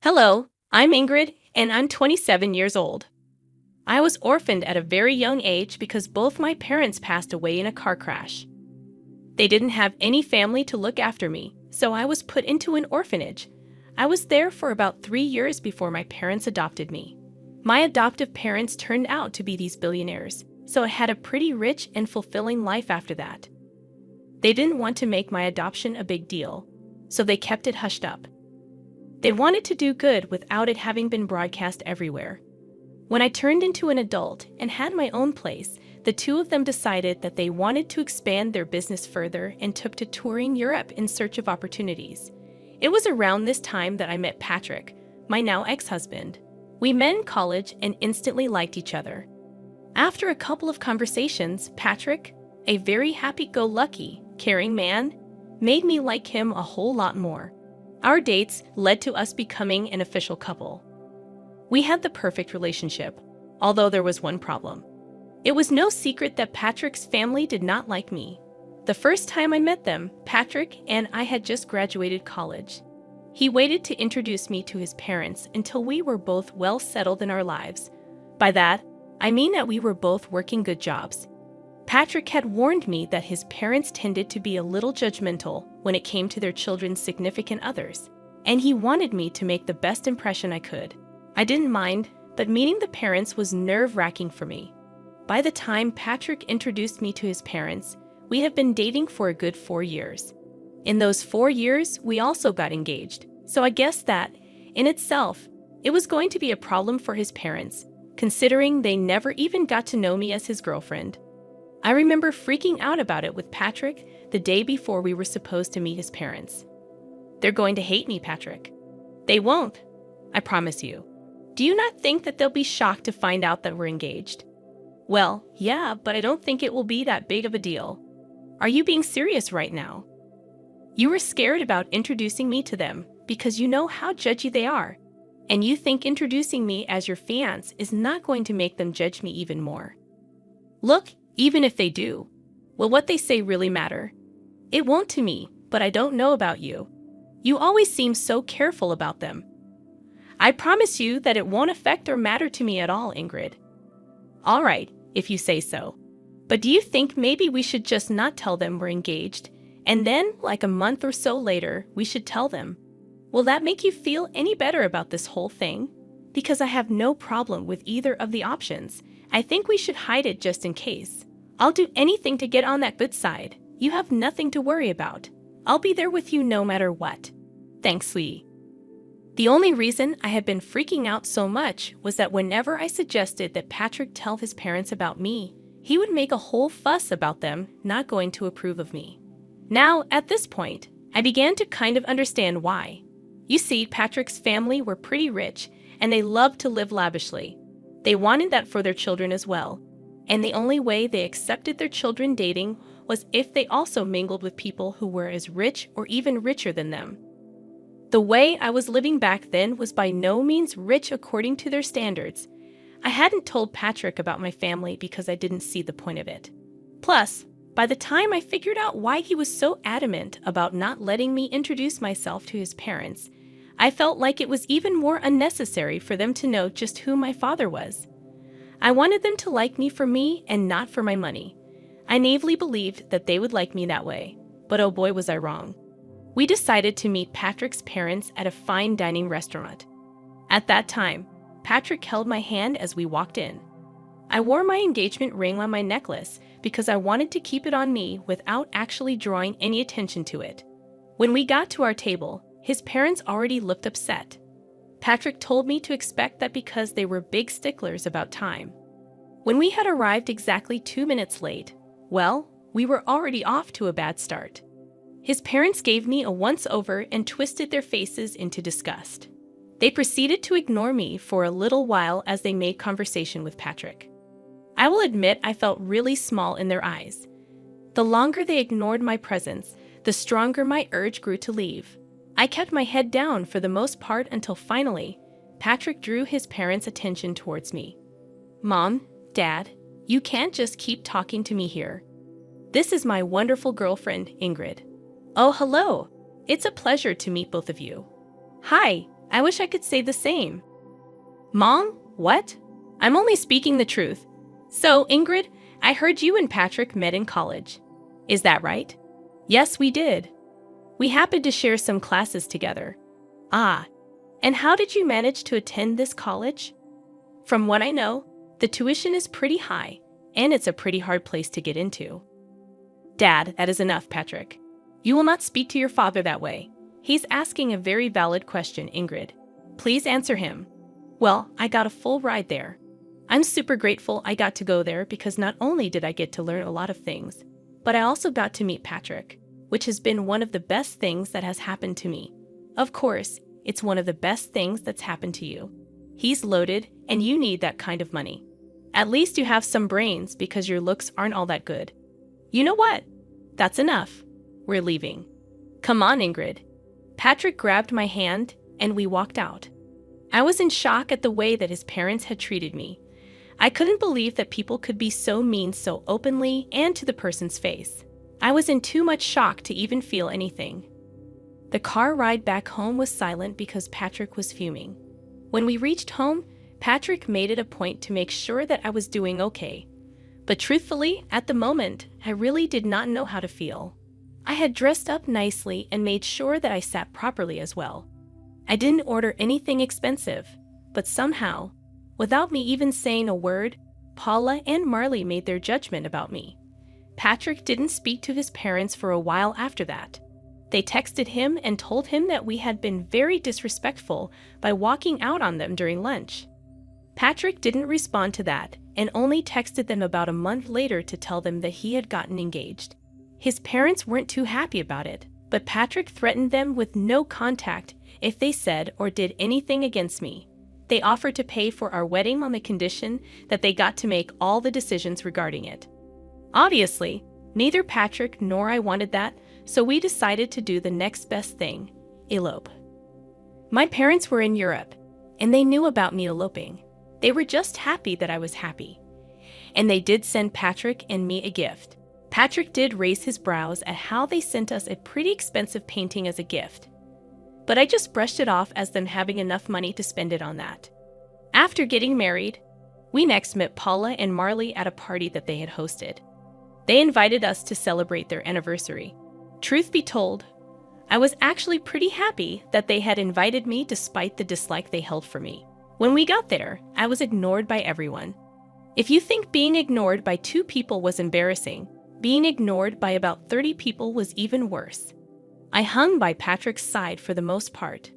Hello, I'm Ingrid, and I'm 27 years old. I was orphaned at a very young age because both my parents passed away in a car crash. They didn't have any family to look after me, so I was put into an orphanage. I was there for about 3 years before my parents adopted me. My adoptive parents turned out to be these billionaires, so I had a pretty rich and fulfilling life after that. They didn't want to make my adoption a big deal, so they kept it hushed up. They wanted to do good without it having been broadcast everywhere. When I turned into an adult and had my own place, the two of them decided that they wanted to expand their business further and took to touring Europe in search of opportunities. It was around this time that I met Patrick, my now ex-husband. We met in college and instantly liked each other. After a couple of conversations, Patrick, a very happy-go-lucky, caring man, made me like him a whole lot more. Our dates led to us becoming an official couple. We had the perfect relationship, although there was one problem. It was no secret that Patrick's family did not like me. The first time I met them, Patrick and I had just graduated college. He waited to introduce me to his parents until we were both well settled in our lives. By that, I mean that we were both working good jobs. Patrick had warned me that his parents tended to be a little judgmental when it came to their children's significant others, and he wanted me to make the best impression I could. I didn't mind, but meeting the parents was nerve-wracking for me. By the time Patrick introduced me to his parents, we had been dating for a good 4 years. In those 4 years, we also got engaged, so I guess that, in itself, it was going to be a problem for his parents, considering they never even got to know me as his girlfriend. I remember freaking out about it with Patrick the day before we were supposed to meet his parents. They're going to hate me, Patrick. They won't, I promise you. Do you not think that they'll be shocked to find out that we're engaged? Well, yeah, but I don't think it will be that big of a deal. Are you being serious right now? You were scared about introducing me to them because you know how judgy they are, and you think introducing me as your fiancé is not going to make them judge me even more. Look, even if they do, will what they say really matter? It won't to me, but I don't know about you. You always seem so careful about them. I promise you that it won't affect or matter to me at all, Ingrid. All right, if you say so. But do you think maybe we should just not tell them we're engaged, and then, like a month or so later, we should tell them? Will that make you feel any better about this whole thing? Because I have no problem with either of the options. I think we should hide it just in case. I'll do anything to get on that good side. You have nothing to worry about. I'll be there with you no matter what. Thanks, sweetie. The only reason I had been freaking out so much was that whenever I suggested that Patrick tell his parents about me, he would make a whole fuss about them not going to approve of me. Now, at this point, I began to kind of understand why. You see, Patrick's family were pretty rich, and they loved to live lavishly. They wanted that for their children as well, and the only way they accepted their children dating was if they also mingled with people who were as rich or even richer than them. The way I was living back then was by no means rich according to their standards. I hadn't told Patrick about my family because I didn't see the point of it. Plus, by the time I figured out why he was so adamant about not letting me introduce myself to his parents, I felt like it was even more unnecessary for them to know just who my father was. I wanted them to like me for me and not for my money. I naively believed that they would like me that way, but oh boy was I wrong. We decided to meet Patrick's parents at a fine dining restaurant. At that time, Patrick held my hand as we walked in. I wore my engagement ring on my necklace because I wanted to keep it on me without actually drawing any attention to it. When we got to our table, his parents already looked upset. Patrick told me to expect that because they were big sticklers about time. When we had arrived exactly 2 minutes late, well, we were already off to a bad start. His parents gave me a once-over and twisted their faces into disgust. They proceeded to ignore me for a little while as they made conversation with Patrick. I will admit I felt really small in their eyes. The longer they ignored my presence, the stronger my urge grew to leave. I kept my head down for the most part until finally, Patrick drew his parents' attention towards me. Mom, Dad, you can't just keep talking to me here. This is my wonderful girlfriend, Ingrid. Oh, hello. It's a pleasure to meet both of you. Hi, I wish I could say the same. Mom, what? I'm only speaking the truth. So, Ingrid, I heard you and Patrick met in college. Is that right? Yes, we did. We happened to share some classes together. Ah, and how did you manage to attend this college? From what I know, the tuition is pretty high, and it's a pretty hard place to get into. Dad, that is enough, Patrick. You will not speak to your father that way. He's asking a very valid question, Ingrid. Please answer him. Well, I got a full ride there. I'm super grateful I got to go there because not only did I get to learn a lot of things, but I also got to meet Patrick, which has been one of the best things that has happened to me. Of course, it's one of the best things that's happened to you. He's loaded, and you need that kind of money. At least you have some brains because your looks aren't all that good. You know what? That's enough. We're leaving. Come on, Ingrid. Patrick grabbed my hand, and we walked out. I was in shock at the way that his parents had treated me. I couldn't believe that people could be so mean so openly and to the person's face. I was in too much shock to even feel anything. The car ride back home was silent because Patrick was fuming. When we reached home, Patrick made it a point to make sure that I was doing okay. But truthfully, at the moment, I really did not know how to feel. I had dressed up nicely and made sure that I sat properly as well. I didn't order anything expensive, but somehow, without me even saying a word, Paula and Marley made their judgment about me. Patrick didn't speak to his parents for a while after that. They texted him and told him that we had been very disrespectful by walking out on them during lunch. Patrick didn't respond to that and only texted them about a month later to tell them that he had gotten engaged. His parents weren't too happy about it, but Patrick threatened them with no contact if they said or did anything against me. They offered to pay for our wedding on the condition that they got to make all the decisions regarding it. Obviously, neither Patrick nor I wanted that, so we decided to do the next best thing, elope. My parents were in Europe, and they knew about me eloping. They were just happy that I was happy. And they did send Patrick and me a gift. Patrick did raise his brows at how they sent us a pretty expensive painting as a gift. But I just brushed it off as them having enough money to spend it on that. After getting married, we next met Paula and Marley at a party that they had hosted. They invited us to celebrate their anniversary. Truth be told, I was actually pretty happy that they had invited me despite the dislike they held for me. When we got there, I was ignored by everyone. If you think being ignored by 2 people was embarrassing, being ignored by about 30 people was even worse. I hung by Patrick's side for the most part,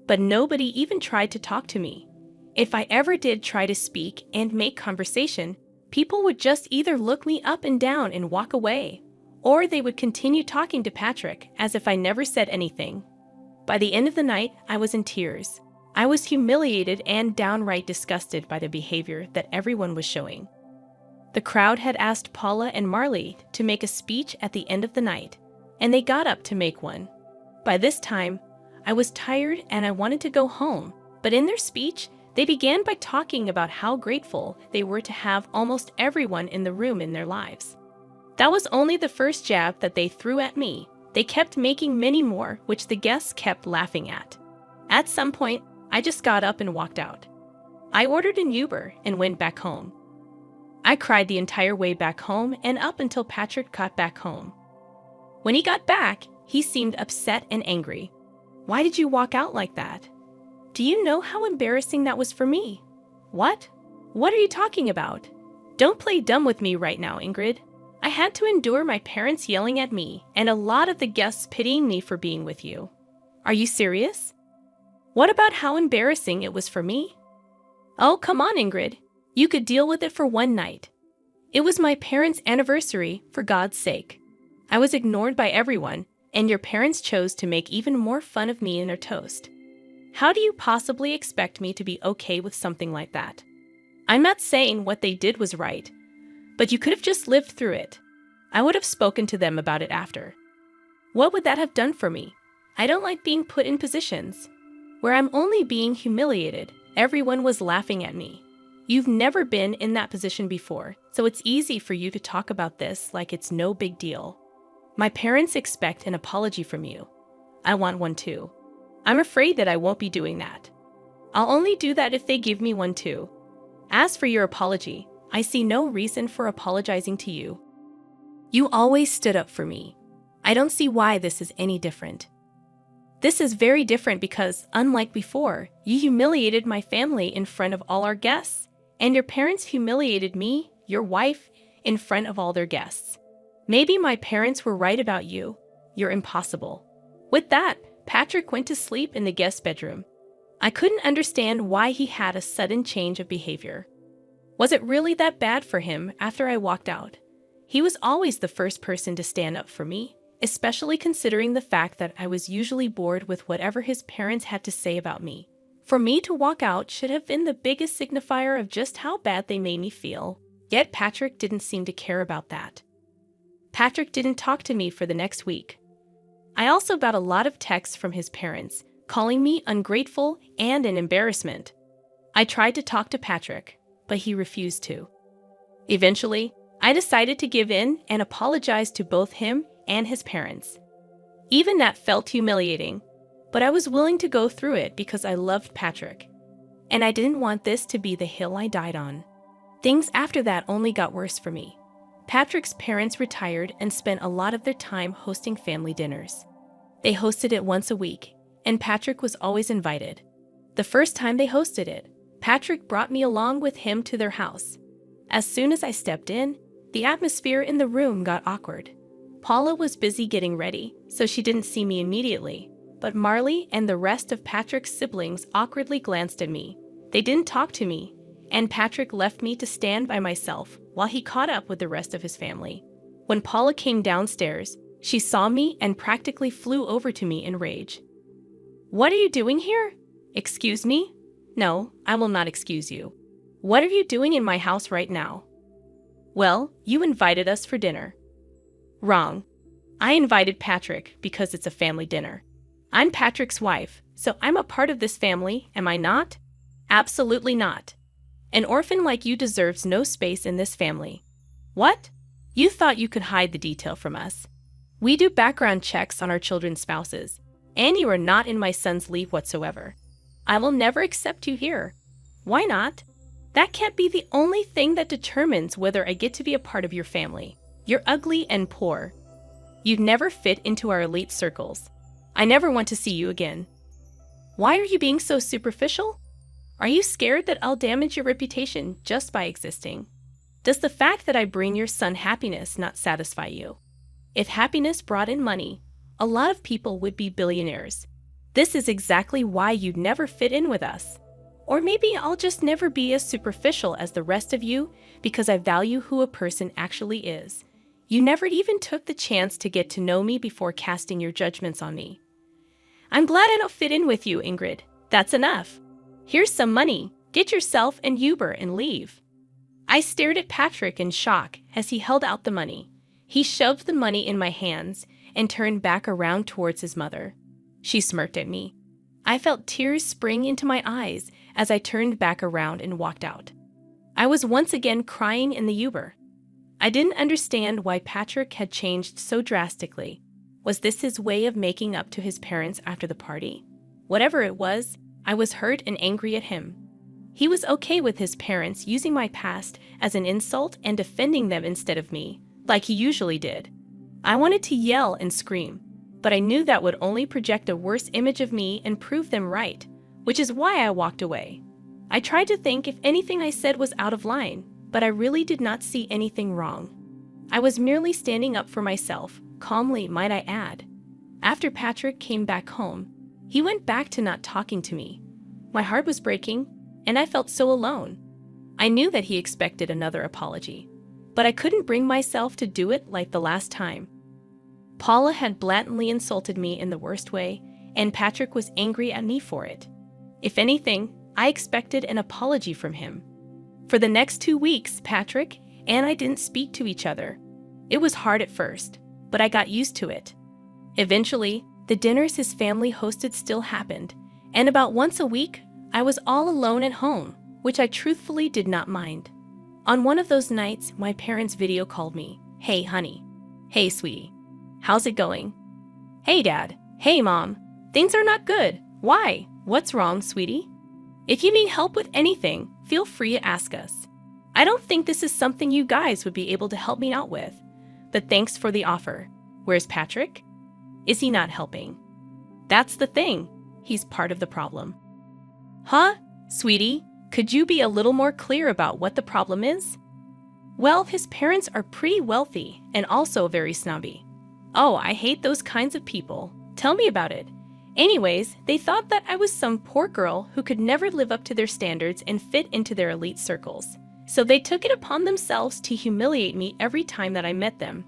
but nobody even tried to talk to me. If I ever did try to speak and make conversation, people would just either look me up and down and walk away, or they would continue talking to Patrick as if I never said anything. By the end of the night, I was in tears. I was humiliated and downright disgusted by the behavior that everyone was showing. The crowd had asked Paula and Marley to make a speech at the end of the night, and they got up to make one. By this time, I was tired and I wanted to go home, but in their speech, they began by talking about how grateful they were to have almost everyone in the room in their lives. That was only the first jab that they threw at me. They kept making many more, which the guests kept laughing at. At some point, I just got up and walked out. I ordered an Uber and went back home. I cried the entire way back home and up until Patrick got back home. When he got back, he seemed upset and angry. Why did you walk out like that? Do you know how embarrassing that was for me? What? What are you talking about? Don't play dumb with me right now, Ingrid. I had to endure my parents yelling at me and a lot of the guests pitying me for being with you. Are you serious? What about how embarrassing it was for me? Oh, come on, Ingrid. You could deal with it for one night. It was my parents' anniversary, for God's sake. I was ignored by everyone, and your parents chose to make even more fun of me in their toast. How do you possibly expect me to be okay with something like that? I'm not saying what they did was right, but you could have just lived through it. I would have spoken to them about it after. What would that have done for me? I don't like being put in positions where I'm only being humiliated. Everyone was laughing at me. You've never been in that position before, so it's easy for you to talk about this like it's no big deal. My parents expect an apology from you. I want one too. I'm afraid that I won't be doing that. I'll only do that if they give me one too. As for your apology, I see no reason for apologizing to you. You always stood up for me. I don't see why this is any different. This is very different because, unlike before, you humiliated my family in front of all our guests, and your parents humiliated me, your wife, in front of all their guests. Maybe my parents were right about you. You're impossible. With that, Patrick went to sleep in the guest bedroom. I couldn't understand why he had a sudden change of behavior. Was it really that bad for him after I walked out? He was always the first person to stand up for me, especially considering the fact that I was usually bored with whatever his parents had to say about me. For me to walk out should have been the biggest signifier of just how bad they made me feel. Yet Patrick didn't seem to care about that. Patrick didn't talk to me for the next week. I also got a lot of texts from his parents, calling me ungrateful and an embarrassment. I tried to talk to Patrick, but he refused to. Eventually, I decided to give in and apologize to both him and his parents. Even that felt humiliating, but I was willing to go through it because I loved Patrick, and I didn't want this to be the hill I died on. Things after that only got worse for me. Patrick's parents retired and spent a lot of their time hosting family dinners. They hosted it once a week, and Patrick was always invited. The first time they hosted it, Patrick brought me along with him to their house. As soon as I stepped in, the atmosphere in the room got awkward. Paula was busy getting ready, so she didn't see me immediately, but Marley and the rest of Patrick's siblings awkwardly glanced at me. They didn't talk to me, and Patrick left me to stand by myself while he caught up with the rest of his family. When Paula came downstairs, she saw me and practically flew over to me in rage. "What are you doing here?" "Excuse me?" "No, I will not excuse you. What are you doing in my house right now?" "Well, you invited us for dinner." "Wrong. I invited Patrick because it's a family dinner. I'm Patrick's wife, so I'm a part of this family, am I not?" "Absolutely not. An orphan like you deserves no space in this family." "What? You thought you could hide the detail from us. We do background checks on our children's spouses, and you are not in my son's league whatsoever. I will never accept you here." "Why not?" "That can't be the only thing that determines whether I get to be a part of your family. You're ugly and poor. You'd never fit into our elite circles. I never want to see you again." "Why are you being so superficial? Are you scared that I'll damage your reputation just by existing? Does the fact that I bring your son happiness not satisfy you? If happiness brought in money, a lot of people would be billionaires. This is exactly why you'd never fit in with us. Or maybe I'll just never be as superficial as the rest of you because I value who a person actually is. You never even took the chance to get to know me before casting your judgments on me." "I'm glad I don't fit in with you, Ingrid. That's enough. Here's some money. Get yourself an Uber and leave." I stared at Patrick in shock as he held out the money. He shoved the money in my hands and turned back around towards his mother. She smirked at me. I felt tears spring into my eyes as I turned back around and walked out. I was once again crying in the Uber. I didn't understand why Patrick had changed so drastically. Was this his way of making up to his parents after the party? Whatever it was, I was hurt and angry at him. He was okay with his parents using my past as an insult and defending them instead of me, like he usually did. I wanted to yell and scream, but I knew that would only project a worse image of me and prove them right, which is why I walked away. I tried to think if anything I said was out of line, but I really did not see anything wrong. I was merely standing up for myself, calmly might I add. After Patrick came back home, he went back to not talking to me. My heart was breaking, and I felt so alone. I knew that he expected another apology, but I couldn't bring myself to do it like the last time. Paula had blatantly insulted me in the worst way, and Patrick was angry at me for it. If anything, I expected an apology from him. For the next 2 weeks, Patrick and I didn't speak to each other. It was hard at first, but I got used to it. Eventually, the dinners his family hosted still happened, and about once a week, I was all alone at home, which I truthfully did not mind. On one of those nights, my parents video called me. "Hey, honey." "Hey, sweetie. How's it going?" "Hey, Dad." "Hey, Mom. Things are not good. Why? What's wrong, sweetie? If you need help with anything, feel free to ask us. I don't think this is something you guys would be able to help me out with, but thanks for the offer. Where's Patrick? Is he not helping? That's the thing. He's part of the problem. Huh? Sweetie, could you be a little more clear about what the problem is? Well, his parents are pretty wealthy and also very snobby. Oh, I hate those kinds of people. Tell me about it. Anyways, they thought that I was some poor girl who could never live up to their standards and fit into their elite circles. So they took it upon themselves to humiliate me every time that I met them.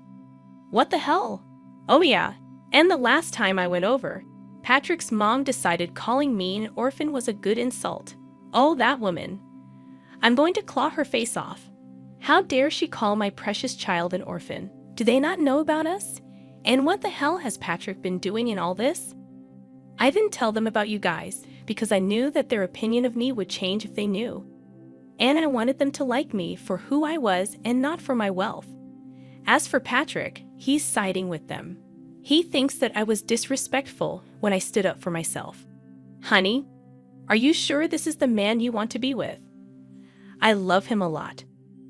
What the hell? Oh yeah, and the last time I went over, Patrick's mom decided calling me an orphan was a good insult. Oh, that woman. I'm going to claw her face off. How dare she call my precious child an orphan? Do they not know about us? And what the hell has Patrick been doing in all this? I didn't tell them about you guys because I knew that their opinion of me would change if they knew. And I wanted them to like me for who I was and not for my wealth. As for Patrick, he's siding with them. He thinks that I was disrespectful when I stood up for myself. Honey, are you sure this is the man you want to be with? I love him a lot,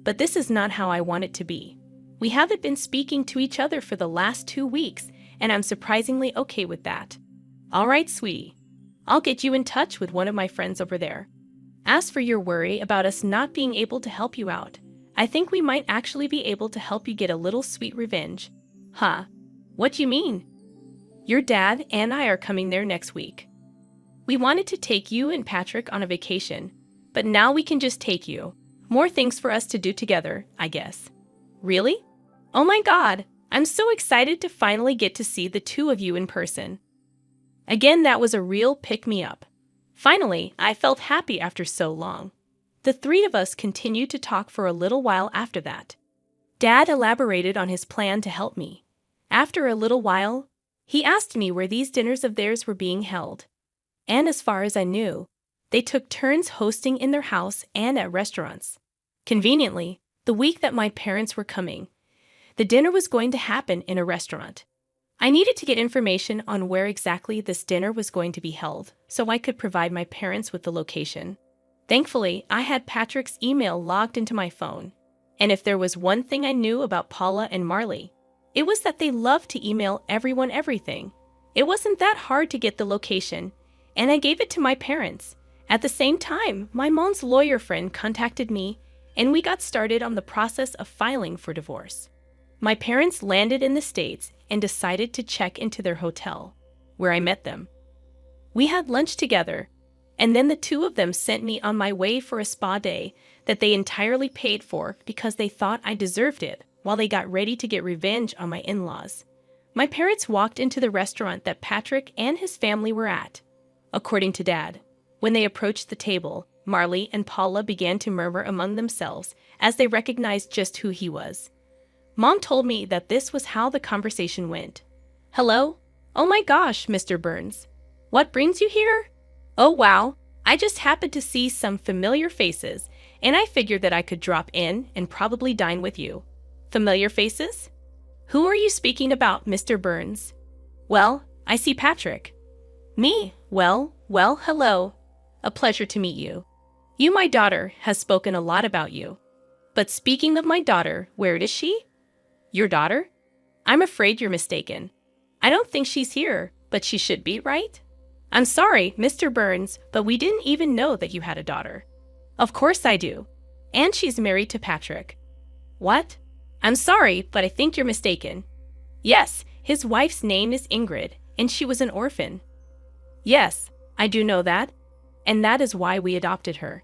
but this is not how I want it to be. We haven't been speaking to each other for the last 2 weeks, and I'm surprisingly okay with that. All right, sweetie. I'll get you in touch with one of my friends over there. As for your worry about us not being able to help you out, I think we might actually be able to help you get a little sweet revenge. Huh? What do you mean? Your dad and I are coming there next week. We wanted to take you and Patrick on a vacation, but now we can just take you. More things for us to do together, I guess. Really? Oh my God, I'm so excited to finally get to see the two of you in person. Again, that was a real pick-me-up. Finally, I felt happy after so long. The three of us continued to talk for a little while after that. Dad elaborated on his plan to help me. After a little while, he asked me where these dinners of theirs were being held. And as far as I knew, they took turns hosting in their house and at restaurants. Conveniently, the week that my parents were coming, the dinner was going to happen in a restaurant. I needed to get information on where exactly this dinner was going to be held, so I could provide my parents with the location. Thankfully, I had Patrick's email logged into my phone. And if there was one thing I knew about Paula and Marley, it was that they loved to email everyone everything. It wasn't that hard to get the location, and I gave it to my parents. At the same time, my mom's lawyer friend contacted me, and we got started on the process of filing for divorce. My parents landed in the States and decided to check into their hotel, where I met them. We had lunch together, and then the two of them sent me on my way for a spa day that they entirely paid for because they thought I deserved it while they got ready to get revenge on my in-laws. My parents walked into the restaurant that Patrick and his family were at. According to Dad, when they approached the table, Marley and Paula began to murmur among themselves as they recognized just who he was. Mom told me that this was how the conversation went. Hello? Oh my gosh, Mr. Burns. What brings you here? Oh wow, I just happened to see some familiar faces, and I figured that I could drop in and probably dine with you. Familiar faces? Who are you speaking about, Mr. Burns? Well, I see Patrick. Me? Well, hello. A pleasure to meet you. You, my daughter, has spoken a lot about you. But speaking of my daughter, where is she? Your daughter? I'm afraid you're mistaken. I don't think she's here, but she should be, right? I'm sorry, Mr. Burns, but we didn't even know that you had a daughter. Of course I do. And she's married to Patrick. What? I'm sorry, but I think you're mistaken. Yes, his wife's name is Ingrid, and she was an orphan. Yes, I do know that, and that is why we adopted her.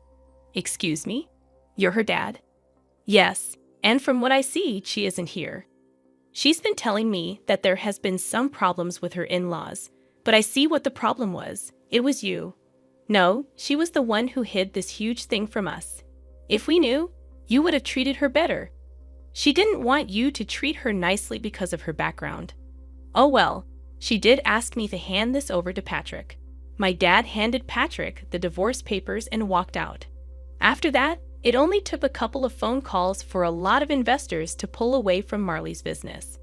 Excuse me? You're her dad? Yes, and from what I see, she isn't here. She's been telling me that there has been some problems with her in-laws, but I see what the problem was. It was you. No, she was the one who hid this huge thing from us. If we knew, you would have treated her better. She didn't want you to treat her nicely because of her background. Oh well, she did ask me to hand this over to Patrick. My dad handed Patrick the divorce papers and walked out. After that, it only took a couple of phone calls for a lot of investors to pull away from Marley's business.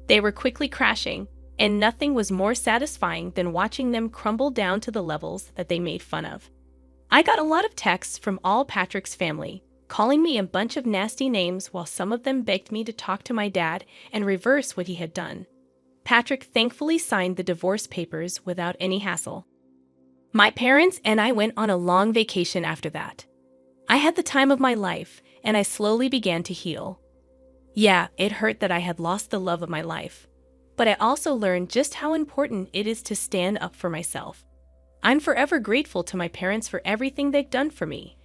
They were quickly crashing, and nothing was more satisfying than watching them crumble down to the levels that they made fun of. I got a lot of texts from all Patrick's family, calling me a bunch of nasty names while some of them begged me to talk to my dad and reverse what he had done. Patrick thankfully signed the divorce papers without any hassle. My parents and I went on a long vacation after that. I had the time of my life, and I slowly began to heal. Yeah, it hurt that I had lost the love of my life, but I also learned just how important it is to stand up for myself. I'm forever grateful to my parents for everything they've done for me,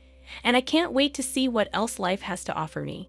and I can't wait to see what else life has to offer me.